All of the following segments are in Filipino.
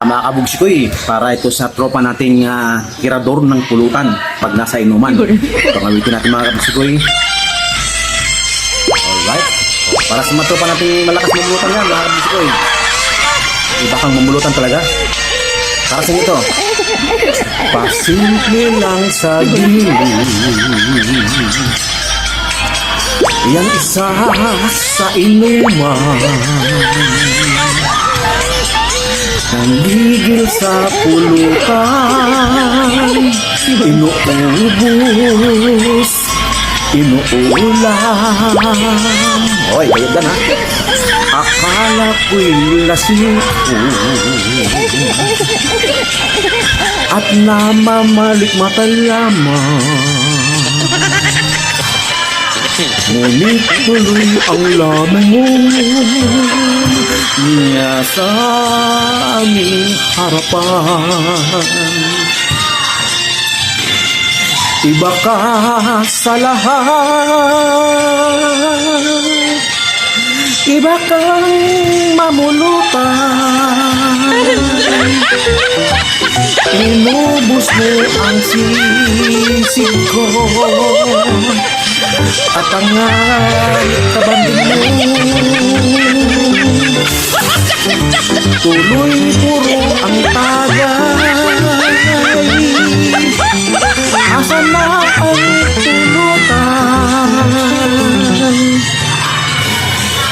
Mga kabugsikoy, para ito sa tropa nating kirador ng pulutan pag nasa inuman. Pangawitin natin mga kabugsikoy. Alright. Para sa mga tropa nating malakas mamulutan yan mga kabugsikoy. Iba kang mamulutan talaga. Para sa ito. Pasimple lang sa gilid. Yan isa sa inuman. Nanggigil sa pulutan. Inuubos, inuulam. Hoy, bayad ka na. Akala ko'y lasing at namamalik mata lamang. Ngunit tuloy ang lamang niya sa aming harapan. Iba ka sa lahat, iba kang mamulutan. Inubos mo ang sisig ko at ang kabanding mo. Tuloy puro ang tagay. Asan na ang pulutan?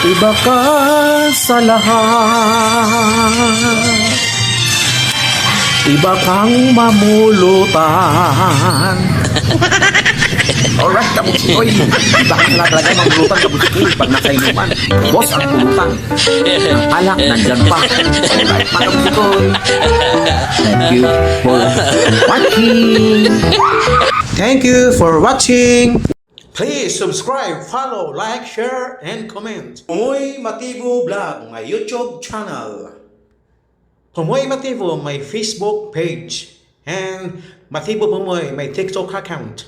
Iba ka sa lahat, iba kang mamulutan. Alright, kabugsikoy. Iba ka na talaga mamulutan, kabugsikoy. Pag nasa inuman, boss ang pulutan. Ang alak, nandyan pa. Alright, mga kabugsikoy. Thank you for watching. Thank you for watching. Please subscribe, follow, like, share, and comment. Pumoy Mativo Vlog, my YouTube channel. Pumoy Mativo, my Facebook page. And Mativo Pumoy, my TikTok account.